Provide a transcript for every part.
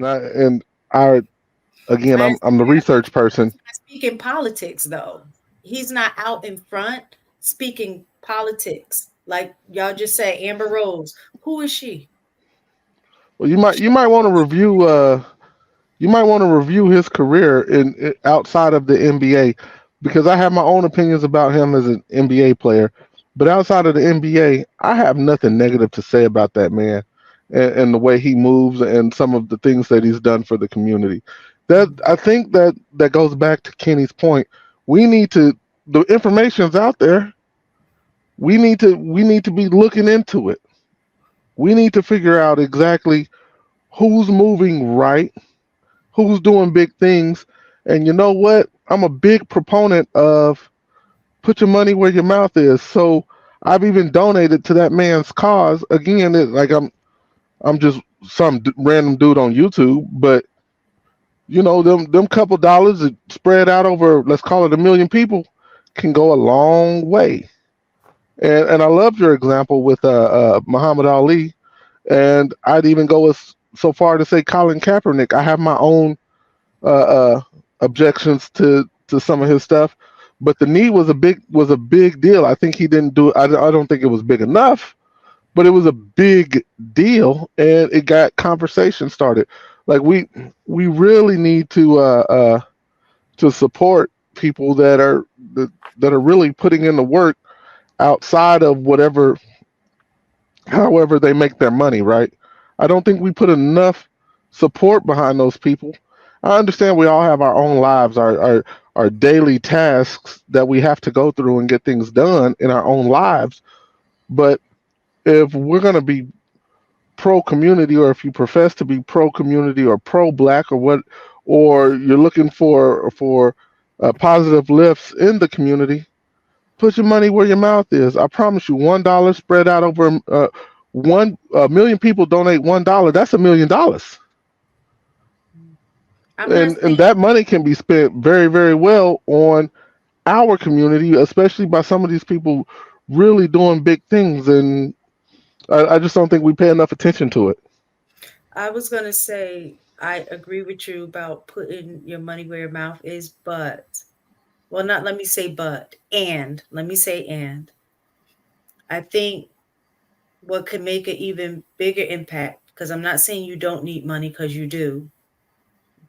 And I again, I I'm the research person. speaking politics though. He's not out in front speaking politics. Like y'all just say Amber Rose. Who is she? Well, you might want to review his career outside of the NBA, because I have my own opinions about him as an NBA player, but outside of the NBA, I have nothing negative to say about that man and the way he moves and some of the things that he's done for the community. That I think that goes back to Kenny's point. We need to the information's out there. We need to be looking into it. We need to figure out exactly who's moving right, who's doing big things. And you know what? I'm a big proponent of put your money where your mouth is. So I've even donated to that man's cause. Again, like I'm just some random dude on YouTube, but them couple dollars that spread out over, let's call it, 1 million people can go a long way. And I loved your example with Muhammad Ali, and I'd even go so far to say Colin Kaepernick. I have my own uh, uh, objections to some of his stuff, but the knee was a big deal. I think he didn't do. I don't think it was big enough, but it was a big deal, and it got conversation started. Like we really need to support people that are really putting in the work outside of however they make their money, right? I don't think we put enough support behind those people. I understand we all have our own lives, our daily tasks that we have to go through and get things done in our own lives. But if we're going to be pro community, or if you profess to be pro community or pro black, or you're looking for positive lifts in the community, put your money where your mouth is. I promise you, $1 spread out over 1 million people donate $1. That's $1 million, I'm not and saying that money can be spent very, very well on our community, especially by some of these people really doing big things. And I just don't think we pay enough attention to it. I was gonna say I agree with you about putting your money where your mouth is, but well, not let me say but, and let me say and. I think what could make an even bigger impact, because I'm not saying you don't need money because you do,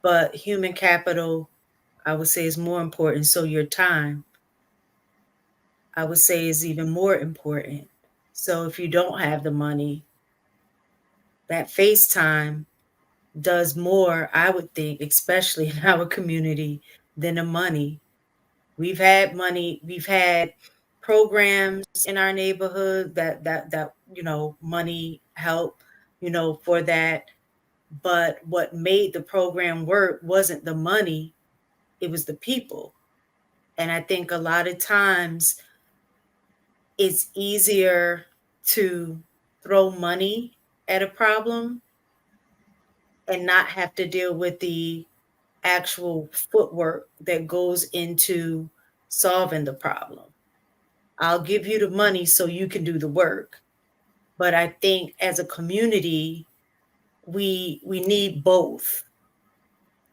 but human capital, I would say, is more important. So your time, I would say, is even more important. So if you don't have the money, that FaceTime does more, I would think, especially in our community, than the money. We've had money, we've had programs in our neighborhood that money help, for that. But what made the program work wasn't the money, it was the people. And I think a lot of times it's easier to throw money at a problem and not have to deal with the actual footwork that goes into solving the problem. I'll give you the money so you can do the work. But I think as a community, we need both.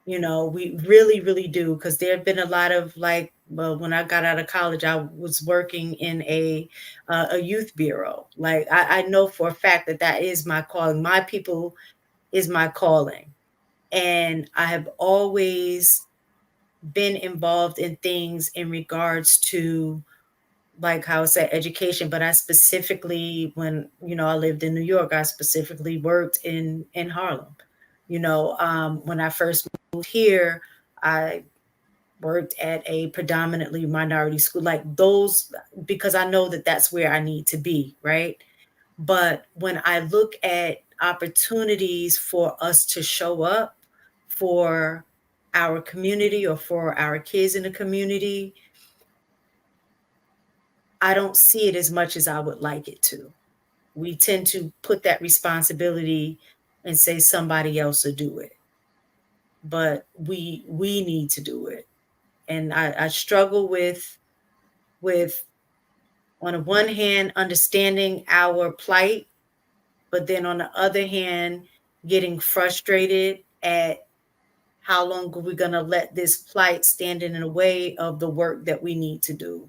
We really, really do, because there have been a lot of, like, well, when I got out of college, I was working in a youth bureau. Like I know for a fact that that is my calling. My people is my calling, and I have always been involved in things in regards to, like how I said, education. But I specifically, when I lived in New York, I specifically worked in Harlem. When I first moved here, I worked at a predominantly minority school, like those, because I know that that's where I need to be, right? But when I look at opportunities for us to show up for our community or for our kids in the community, I don't see it as much as I would like it to. We tend to put that responsibility and say somebody else will do it, but we need to do it. And I struggle with on the one hand understanding our plight, but then on the other hand getting frustrated at how long are we going to let this plight stand in the way of the work that we need to do?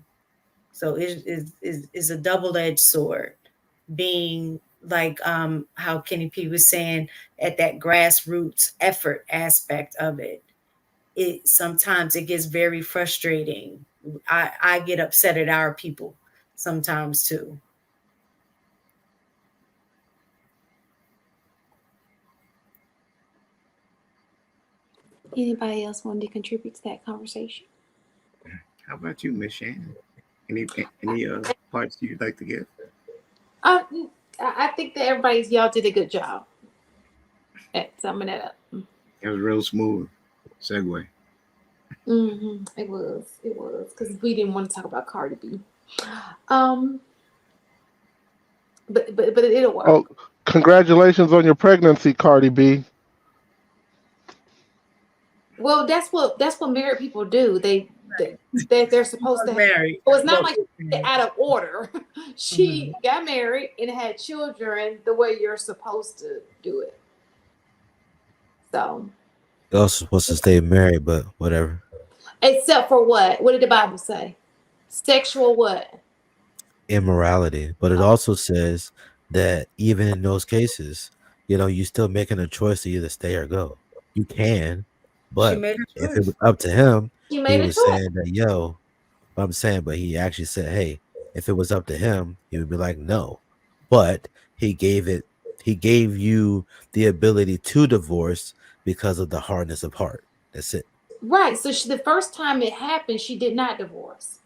So it is a double-edged sword, being like how Kenny P was saying, at that grassroots effort aspect of it. It sometimes it gets very frustrating. I get upset at our people sometimes too. Anybody else wanted to contribute to that conversation? How about you, Miss Shannon? Any parts you'd like to give? I think that y'all did a good job at summing that up. It was real smooth segue. It was because we didn't want to talk about Cardi B. But it'll work. Oh, congratulations on your pregnancy, Cardi B. Well, that's what married people do. They're supposed to marry. Well, it's not like out of order. She got married and had children the way you're supposed to do it. So You're also supposed to stay married, but whatever. Except for what? What did the Bible say? Sexual what? Immorality. But it also says that even in those cases, you're still making a choice to either stay or go. You can, but if it was up to him, he was saying that, I'm saying, but he actually said, hey, if it was up to him, he would be like, no. But he gave you the ability to divorce because of the hardness of heart. That's it. Right. So the first time it happened, she did not divorce.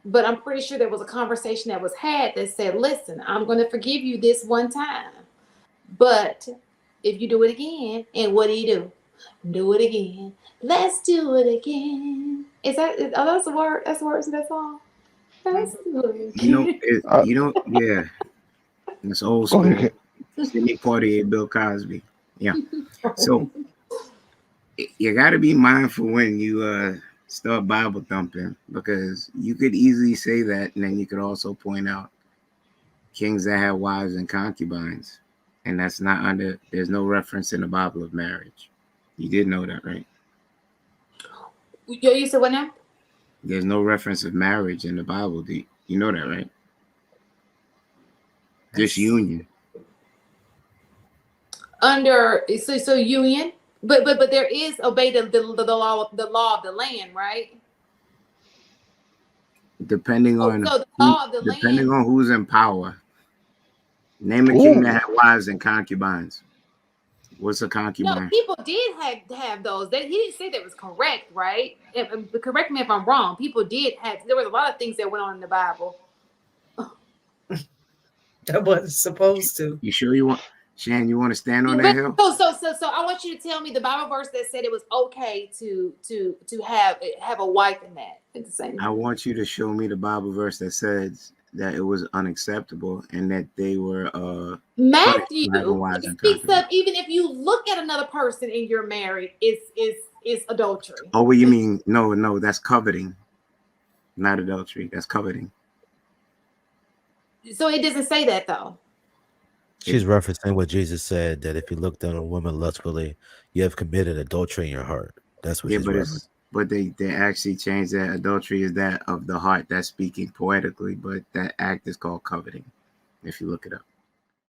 But I'm pretty sure there was a conversation that was had that said, listen, I'm going to forgive you this one time. But if you do it again, and what do? Do it again. Let's do it again. That's the word? That's the words of that song? Let's do it again. Yeah. It's old school. Sidney Poitier, Bill Cosby. Yeah. So you got to be mindful when you start Bible thumping, because you could easily say that, and then you could also point out kings that had wives and concubines, and that's not there's no reference in the Bible of marriage. You did know that, right? You said what now? There's no reference of marriage in the Bible. You know that, right? Just union. So union, but there is obey the law of the land, right? Depending on who's in power. Name a king that had wives and concubines. What's a concubine? No, people did have those. He didn't say that was correct, right? Correct me if I'm wrong. People did have. There was a lot of things that went on in the Bible that wasn't supposed to. You sure you want, Shan? You want to stand on that hill? So I want you to tell me the Bible verse that said it was okay to have a wife in that at the same time. I want you to show me the Bible verse that says that it was unacceptable and that they were Matthew speaks of even if you look at another person and you're married, it's adultery. Oh, well, you mean no, that's coveting, not adultery. That's coveting. So it doesn't say that though. She's referencing what Jesus said, that if you look down on a woman lustfully, you have committed adultery in your heart. That's what she's referencing. But they actually changed that. Adultery is that of the heart. That's speaking poetically, but that act is called coveting, if you look it up.